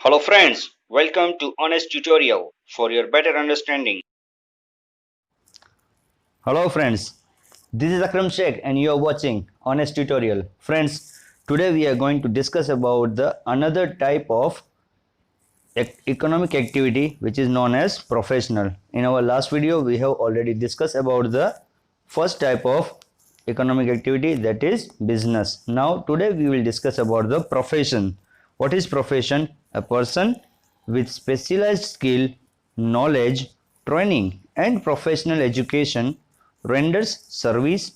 Hello friends, welcome to Honest Tutorial for your better understanding. Hello friends, this is Akram and you are watching Honest Tutorial. Friends, today we are going to discuss about the another type of economic activity which is known as professional. In our last video we have already discussed about the first type of economic activity, that is business. Now today we will discuss about the profession. What is profession? A person with specialized skill, knowledge, training and professional education renders service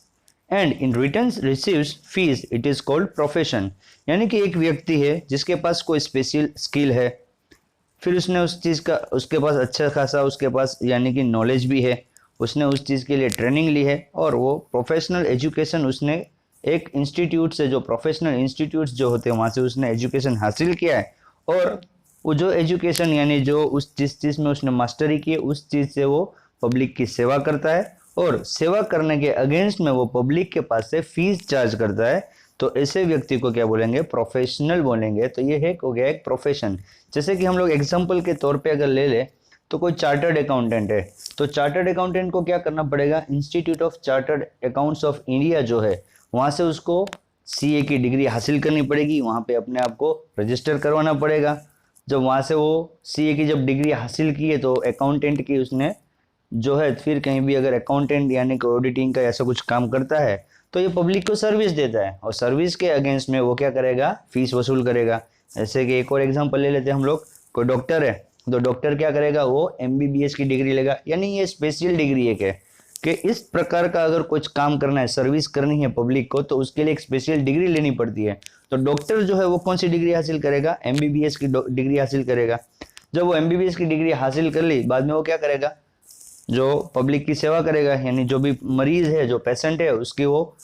and in return receives fees, it is called profession. यानी कि एक व्यक्ति है जिसके पास कोई special skill है, फिर उसने उस चीज़ का, उसके पास अच्छा खासा उसके पास यानी कि नॉलेज भी है, उसने उस चीज़ के लिए ट्रेनिंग ली है और वो प्रोफेशनल एजुकेशन उसने एक इंस्टीट्यूट से, जो प्रोफेशनल इंस्टीट्यूट्स जो होते हैं वहाँ से उसने एजुकेशन हासिल किया है. और वो जो एजुकेशन यानी जो उस जिस चीज़ में उसने मास्टरी की है उस चीज़ से वो पब्लिक की सेवा करता है और सेवा करने के अगेंस्ट में वो पब्लिक के पास से फीस चार्ज करता है. तो ऐसे व्यक्ति को क्या बोलेंगे? प्रोफेशनल बोलेंगे. तो ये है हो गया एक प्रोफेशन. जैसे कि हम लोग एग्जांपल के तौर पे अगर ले ले तो कोई चार्टर्ड अकाउंटेंट है, तो चार्टर्ड अकाउंटेंट को क्या करना पड़ेगा? Institute of chartered accounts of India जो है वहाँ से उसको सीए की डिग्री हासिल करनी पड़ेगी, वहाँ पे अपने आप को रजिस्टर करवाना पड़ेगा. जब वहाँ से वो सीए की जब डिग्री हासिल की है तो अकाउंटेंट की उसने जो है फिर कहीं भी अगर अकाउंटेंट यानी कि ऑडिटिंग का ऐसा कुछ काम करता है तो ये पब्लिक को सर्विस देता है और सर्विस के अगेंस्ट में वो क्या करेगा? फीस वसूल करेगा. ऐसे कि एक और एग्जांपल ले लेते हैं हम लोग. कोई डॉक्टर है तो डॉक्टर क्या करेगा? वो एमबीबीएस की डिग्री लेगा. यानी ये स्पेशल डिग्री एक है कि इस प्रकार का अगर कुछ काम करना है, सर्विस करनी है पब्लिक को, तो उसके लिए एक स्पेशल डिग्री लेनी पड़ती है. तो डॉक्टर जो है वो कौन सी डिग्री हासिल करेगा? एमबीबीएस की डिग्री हासिल करेगा. जब वो एमबीबीएस की डिग्री हासिल कर ली, बाद में वो क्या करेगा? जो पब्लिक की सेवा करेगा, यानी जो भी मरीज है, जो पेशेंट है, उसकी वो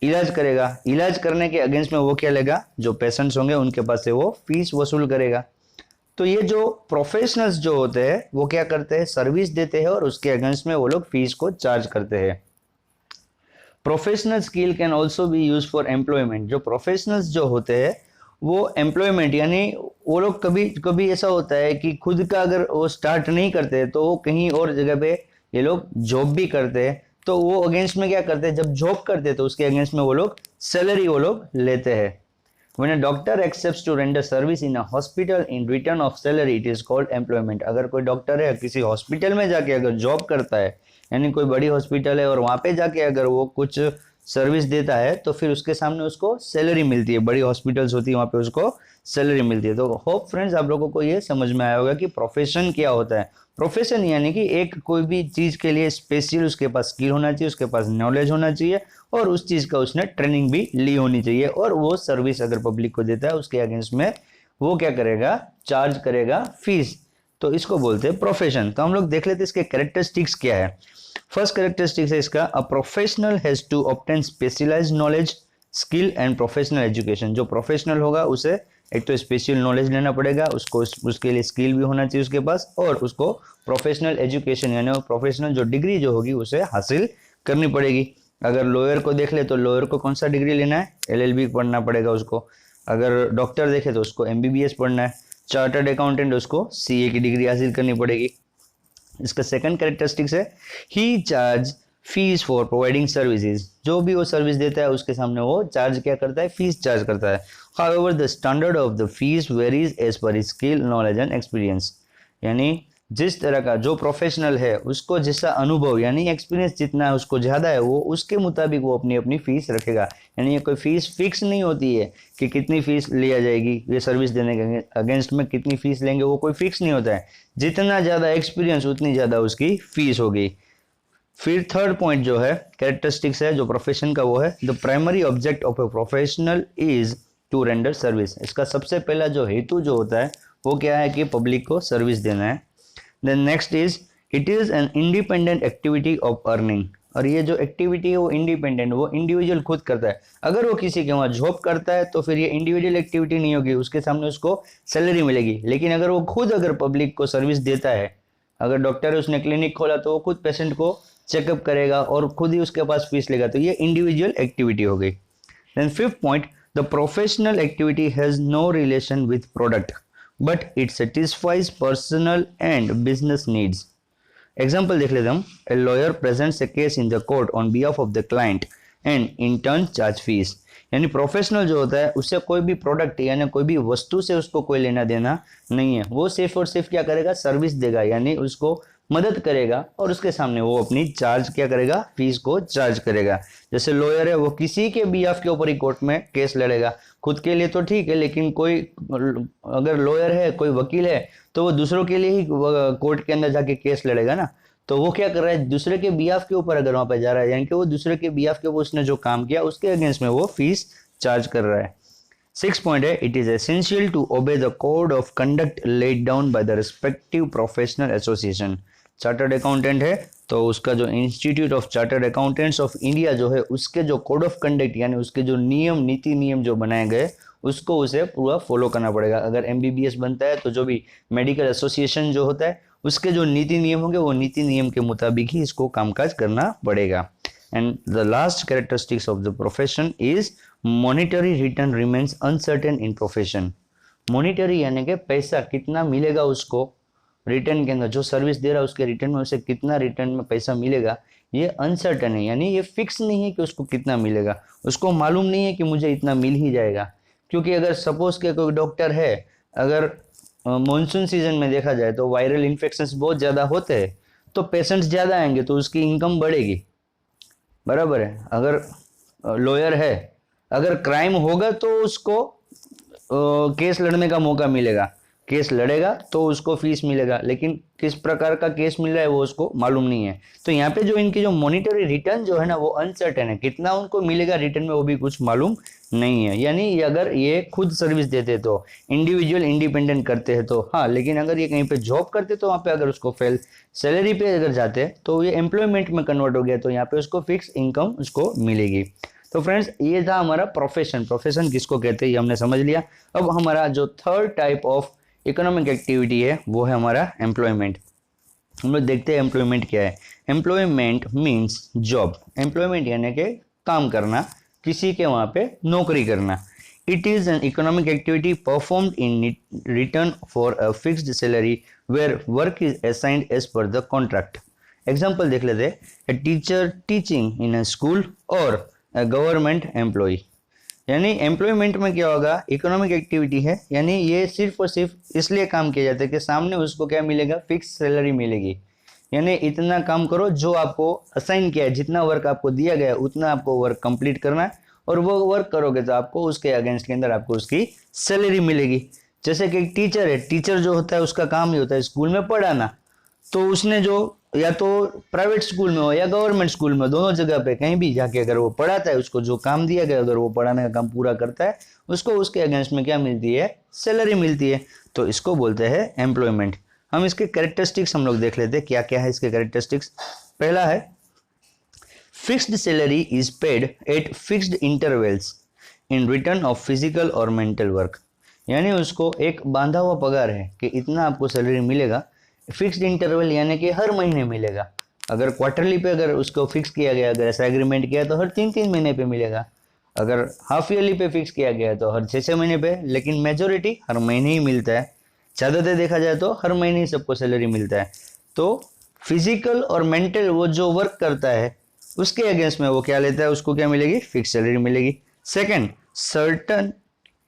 इलाज करेगा. इलाज करने के अगेंस्ट में वो क्या लेगा? जो पेशेंट्स होंगे उनके पास से वो फीस वसूल करेगा. तो ये जो प्रोफेशनल्स जो होते हैं वो क्या करते हैं? सर्विस देते हैं और उसके अगेंस्ट में वो लोग फीस को चार्ज करते हैं. Professional skill can also be use for employment. जो प्रोफेशनल्स जो होते हैं वो एम्प्लॉयमेंट यानी वो लोग कभी कभी ऐसा होता है कि खुद का अगर वो स्टार्ट नहीं करते तो वो कहीं और जगह पे ये लोग जॉब भी करते हैं. तो वो अगेंस्ट में क्या करते हैं? जब जॉब करते हैं तो उसके अगेंस्ट में वो लोग सैलरी वो लोग लेते हैं. When a doctor accepts to render service in a hospital in return of salary, it is called employment. अगर कोई डॉक्टर है किसी हॉस्पिटल में जाके अगर जॉब करता है, यानी कोई बड़ी हॉस्पिटल है और वहाँ पे जाके अगर वो कुछ सर्विस देता है तो फिर उसके सामने उसको सैलरी मिलती है. बड़ी हॉस्पिटल्स होती है वहाँ पे उसको सैलरी मिलती है. तो होप फ्रेंड्स आप लोगों को ये समझ में आया होगा कि प्रोफेशन क्या होता है. प्रोफेशन यानी कि एक कोई भी चीज़ के लिए स्पेशल उसके पास स्किल होना चाहिए, उसके पास नॉलेज होना चाहिए और उस चीज़ का उसने ट्रेनिंग भी ली होनी चाहिए और वो सर्विस अगर पब्लिक को देता है उसके अगेंस्ट में वो क्या करेगा? चार्ज करेगा फीस. तो इसको बोलते हैं प्रोफेशन. तो हम लोग देख लेते हैं इसके कैरेक्टरिस्टिक्स क्या है. फर्स्ट कैरेक्टरिस्टिक्स है इसका, a professional has to obtain specialized knowledge, skill and professional education. जो प्रोफेशनल होगा उसे एक तो स्पेशल नॉलेज लेना पड़ेगा, उसको उसके लिए स्किल भी होना चाहिए उसके पास और उसको प्रोफेशनल एजुकेशन यानी प्रोफेशनल जो डिग्री जो होगी उसे हासिल करनी पड़ेगी. अगर लॉयर को देख ले तो लॉयर को कौन सा डिग्री लेना है? एलएलबी पढ़ना पड़ेगा उसको. अगर डॉक्टर देखे तो उसको एमबीबीएस पढ़ना है. चार्टर्ड अकाउंटेंट उसको सीए की डिग्री हासिल करनी पड़ेगी. इसका सेकंड कैरेक्टरिस्टिक्स है, he charge fees for providing services. जो भी वो सर्विस देता है उसके सामने वो चार्ज क्या करता है? फीस चार्ज करता है. However the standard of the fees varies as per skill, knowledge and experience. यानी जिस तरह का जो प्रोफेशनल है उसको जैसा अनुभव यानी एक्सपीरियंस जितना है उसको ज़्यादा है, वो उसके मुताबिक वो अपनी अपनी फीस रखेगा. यानी ये कोई फीस फिक्स नहीं होती है कि कितनी फीस लिया जाएगी, ये सर्विस देने के अगेंस्ट में कितनी फीस लेंगे, वो कोई फिक्स नहीं होता है. जितना ज़्यादा एक्सपीरियंस उतनी ज़्यादा उसकी फीस होगी. फिर थर्ड पॉइंट जो है कैरेक्टरिस्टिक्स है जो प्रोफेशन का, वो है the primary object of a professional is to render service. इसका सबसे पहला जो हेतु जो होता है वो क्या है? कि पब्लिक को सर्विस देना है. Then next is it is an independent activity of earning. और ये जो एक्टिविटी है वो इंडिपेंडेंट, वो इंडिविजुअल खुद करता है. अगर वो किसी के वहाँ जॉब करता है तो फिर ये इंडिविजुअल एक्टिविटी नहीं होगी, उसके सामने उसको सैलरी मिलेगी. लेकिन अगर वो खुद अगर पब्लिक को सर्विस देता है, अगर डॉक्टर है उसने क्लिनिक खोला तो वो खुद पेशेंट को चेकअप करेगा और खुद ही उसके पास फीस लेगा. तो ये इंडिविजुअल एक्टिविटी हो गई. Then fifth point, the professional activity has no relation with product. but it satisfies personal and business needs. Example देख लेते हम. A lawyer presents a case in the court on behalf of the client and in turn charge fees. यानी professional जो होता है उससे कोई भी प्रोडक्ट यानी कोई भी वस्तु से उसको कोई लेना देना नहीं है. वो सिर्फ और सिर्फ क्या करेगा, सर्विस देगा, यानी उसको मदद करेगा और उसके सामने वो अपनी चार्ज क्या करेगा, फीस को चार्ज करेगा. जैसे लॉयर है वो किसी के बिहाफ के ऊपर ही कोर्ट में केस लड़ेगा. खुद के लिए तो ठीक है, लेकिन कोई अगर लॉयर है, कोई वकील है, तो वो दूसरों के लिए ही कोर्ट के अंदर जाके केस लड़ेगा ना. तो वो क्या कर रहा है, दूसरे के बिहाफ के ऊपर अगर वहां पे जा रहा है, यानी कि वो दूसरे के बिहाफ के ऊपर उसने जो काम किया उसके अगेंस्ट में वो फीस चार्ज कर रहा है. 6 पॉइंट है, it is essential to obey the code of conduct laid down by the respective professional association. Chartered accountant है तो उसका जो institute of chartered accountants of India जो है उसके जो कोड ऑफ कंडक्ट यानी उसके जो नियम नीति नियम जो बनाए गए उसको उसे पूरा फॉलो करना पड़ेगा. अगर एमबीबीएस बनता है तो जो भी मेडिकल एसोसिएशन जो होता है उसके जो नीति नियम होंगे वो नीति नियम के मुताबिक ही इसको कामकाज करना पड़ेगा. And the last characteristics of the profession is monetary return remains uncertain in profession. Monetary यानी कि पैसा कितना मिलेगा उसको रिटर्न के अंदर, जो सर्विस दे रहा है उसके रिटर्न में उसे कितना रिटर्न में पैसा मिलेगा ये अनसर्टन है, यानी ये फिक्स नहीं है कि उसको कितना मिलेगा. उसको मालूम नहीं है कि मुझे इतना मिल ही जाएगा. क्योंकि अगर सपोज के कोई डॉक्टर है, अगर मॉनसून सीजन में देखा जाए तो वायरल इन्फेक्शंस बहुत ज़्यादा होते हैं तो पेशेंट्स ज़्यादा आएंगे तो उसकी इनकम बढ़ेगी. बराबर है. अगर लॉयर है, अगर क्राइम होगा तो उसको केस लड़ने का मौका मिलेगा. केस लड़ेगा तो उसको फीस मिलेगा, लेकिन किस प्रकार का केस मिल रहा है वो उसको मालूम नहीं है. तो यहाँ पे जो इनकी जो मॉनिटरी रिटर्न जो है ना वो अनसर्टेन है, कितना उनको मिलेगा रिटर्न में वो भी कुछ मालूम नहीं है. यानी अगर ये खुद सर्विस देते तो इंडिविजुअल इंडिपेंडेंट करते हैं तो हाँ, लेकिन अगर ये कहीं पे जॉब करते तो वहाँ पे अगर उसको फेल सैलरी पे अगर जाते तो ये एम्प्लॉयमेंट में कन्वर्ट हो गया तो यहाँ पे उसको फिक्स इनकम उसको मिलेगी. तो फ्रेंड्स ये था हमारा प्रोफेशन. प्रोफेशन किसको कहते हैं ये हमने समझ लिया. अब हमारा जो third type of economic activity है वो है हमारा एम्प्लॉयमेंट. हम लोग देखते हैं एम्प्लॉयमेंट क्या है. Employment means job. एम्प्लॉयमेंट यानी कि काम करना, किसी के वहाँ पे नौकरी करना. It is an economic activity performed in return for a fixed salary where work is assigned as per the contract. Example देख लेते हैं. A teacher teaching in a school और अ गवर्नमेंट एम्प्लॉय. यानी एम्प्लॉयमेंट में क्या होगा, economic activity है, यानी ये सिर्फ और सिर्फ इसलिए काम किया जाता है कि सामने उसको क्या मिलेगा, फिक्स सैलरी मिलेगी. यानी इतना काम करो जो आपको असाइन किया है, जितना वर्क आपको दिया गया है उतना आपको वर्क कंप्लीट करना है और वो वर्क करोगे तो आपको उसके अगेंस्ट के अंदर आपको उसकी सैलरी मिलेगी. जैसे कि एक टीचर है, टीचर जो होता है उसका काम ही होता है स्कूल में पढ़ाना. तो उसने जो या तो प्राइवेट स्कूल में हो या गवर्नमेंट स्कूल में, दोनों जगह पे कहीं भी जाके अगर वो पढ़ाता है, उसको जो काम दिया गया अगर वो पढ़ाने का काम पूरा करता है उसको उसके अगेंस्ट में क्या मिलती है, सैलरी मिलती है. तो इसको बोलते हैं एम्प्लॉयमेंट. हम इसके कैरेक्टरिस्टिक्स हम लोग देख लेते हैं क्या क्या है इसके कैरेक्टरिस्टिक्स. पहला है fixed salary is paid at fixed intervals in return of physical और मेंटल वर्क. यानी उसको एक बांधा हुआ पगार है कि इतना आपको सैलरी मिलेगा. फिक्स्ड इंटरवल यानी कि हर महीने मिलेगा. अगर क्वार्टरली पे अगर उसको फिक्स किया गया, अगर ऐसा एग्रीमेंट किया तो हर 3-3 महीने पे मिलेगा. अगर हाफ ईयरली पे फिक्स किया गया है तो हर 6-6 महीने पे, लेकिन मेजोरिटी हर महीने ही मिलता है. ज़्यादातर देखा जाए तो हर महीने ही सबको सैलरी मिलता है. तो फिजिकल और मेंटल वो जो वर्क करता है उसके अगेंस्ट में वो क्या लेता है, उसको क्या मिलेगी, फिक्स सैलरी मिलेगी. Second, certain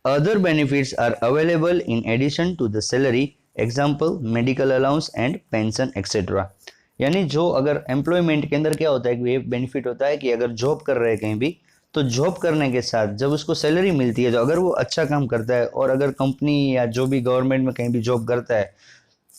other benefits are available in addition to the salary. Example medical allowance and pension etcetera. यानी जो अगर एम्प्लॉयमेंट के अंदर क्या होता है कि ये बेनिफिट होता है कि अगर जॉब कर रहे हैं कहीं भी तो जॉब करने के साथ जब उसको सैलरी मिलती है तो अगर वो अच्छा काम करता है और अगर कंपनी या जो भी गवर्नमेंट में कहीं भी जॉब करता है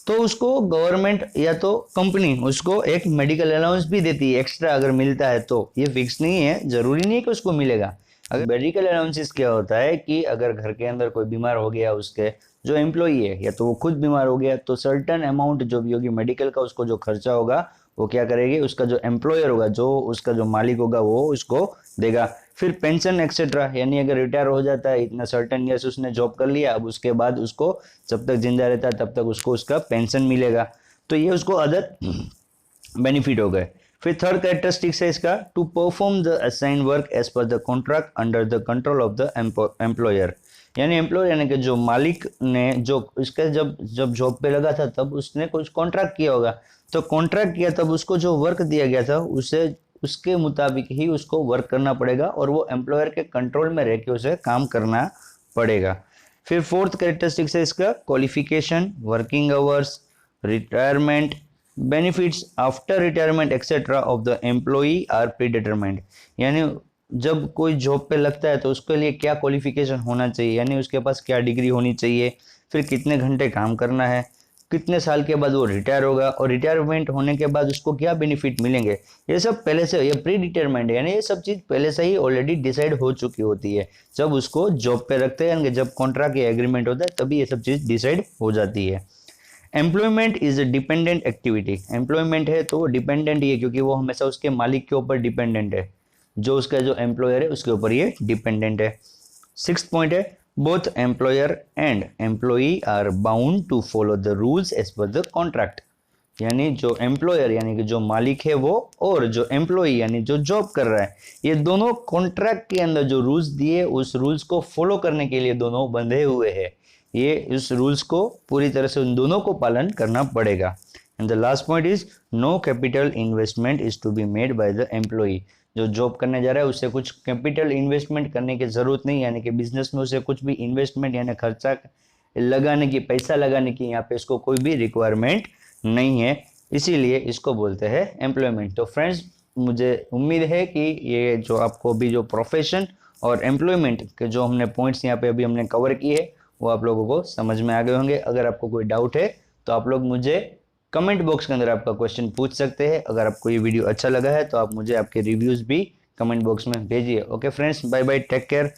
तो उसको गवर्नमेंट या तो कंपनी उसको एक मेडिकल अलाउंस भी देती है एक्स्ट्रा अगर मिलता है. तो ये फिक्स नहीं है, जरूरी नहीं है कि उसको मिलेगा. अगर मेडिकल अलाउंसेस क्या होता है कि अगर घर के अंदर कोई बीमार हो गया, उसके जो एम्प्लॉई है या तो वो खुद बीमार हो गया तो सर्टन अमाउंट जो भी होगी मेडिकल का उसको जो खर्चा होगा वो क्या करेगी, उसका जो एम्प्लॉयर होगा, जो उसका जो मालिक होगा वो उसको देगा. फिर पेंशन एक्सेट्रा, यानी अगर रिटायर हो जाता है इतना सर्टन ईयर्स उसने जॉब कर लिया, अब उसके बाद उसको जब तक जिंदा रहता है तब तक उसको उसका पेंशन मिलेगा. तो ये उसको अदर बेनिफिट हो गए. फिर थर्ड कैरेक्टरिस्टिक्स है इसका, to perform the assign work as per the contract under the control of the employer. यानी एम्प्लॉयर यानी कि जो मालिक ने जो इसके जब जब जॉब पे लगा था तब उसने कुछ कॉन्ट्रैक्ट किया होगा, तो कॉन्ट्रैक्ट किया तब उसको जो वर्क दिया गया था उसे उसके मुताबिक ही उसको वर्क करना पड़ेगा और वो एम्प्लॉयर के कंट्रोल में रह के उसे काम करना पड़ेगा। फिर फोर्थ कैरेक्टरिस्टिक्स है इसका qualification, working hours, retirement, benefits after retirement etcetera of the employee are pre determined. यानी जब कोई जॉब पे लगता है तो उसके लिए क्या क्वालिफिकेशन होना चाहिए, यानी उसके पास क्या डिग्री होनी चाहिए, फिर कितने घंटे काम करना है, कितने साल के बाद वो रिटायर होगा और रिटायरमेंट होने के बाद उसको क्या बेनिफिट मिलेंगे, ये सब पहले से, ये प्री डिटरमाइंड है, यानी ये सब चीज़ पहले से ही ऑलरेडी डिसाइड हो चुकी होती है। जब उसको जॉब पे रखते हैं यानी जब कॉन्ट्रैक्ट या एग्रीमेंट होता है तभी ये सब चीज़ डिसाइड हो जाती है। Employment is a dependent activity, employment है तो डिपेंडेंट ही है क्योंकि वो हमेशा उसके मालिक के ऊपर डिपेंडेंट है, जो उसका जो एम्प्लॉयर है उसके ऊपर ये डिपेंडेंट है। सिक्स पॉइंट है both employer and employee are bound to follow the rules as per the contract, यानी जो एम्प्लॉयर यानी कि जो मालिक है वो और जो एम्प्लॉई यानी जो जॉब कर रहा है, ये दोनों कॉन्ट्रैक्ट के अंदर जो रूल्स दिए उस रूल्स को फॉलो करने के लिए दोनों बंधे हुए हैं। ये इस रूल्स को पूरी तरह से उन दोनों को पालन करना पड़ेगा। And the last point is no capital investment is to be made by the employee, जो जॉब करने जा रहा है उससे कुछ कैपिटल इन्वेस्टमेंट करने की जरूरत नहीं, यानी कि बिजनेस में उसे कुछ भी इन्वेस्टमेंट यानी खर्चा लगाने की, पैसा लगाने की यहाँ पे इसको कोई भी रिक्वायरमेंट नहीं है, इसीलिए इसको बोलते हैं एम्प्लॉयमेंट। तो फ्रेंड्स मुझे उम्मीद है कि ये जो आपको अभी जो प्रोफेशन और एम्प्लॉयमेंट के जो हमने पॉइंट्स यहाँ पे अभी हमने कवर किए वो आप लोगों को समझ में आ गए होंगे। अगर आपको कोई डाउट है तो आप लोग मुझे कमेंट बॉक्स के अंदर आपका क्वेश्चन पूछ सकते हैं। अगर आपको ये वीडियो अच्छा लगा है तो आप मुझे आपके रिव्यूज़ भी कमेंट बॉक्स में भेजिए। Okay friends, bye bye, take care,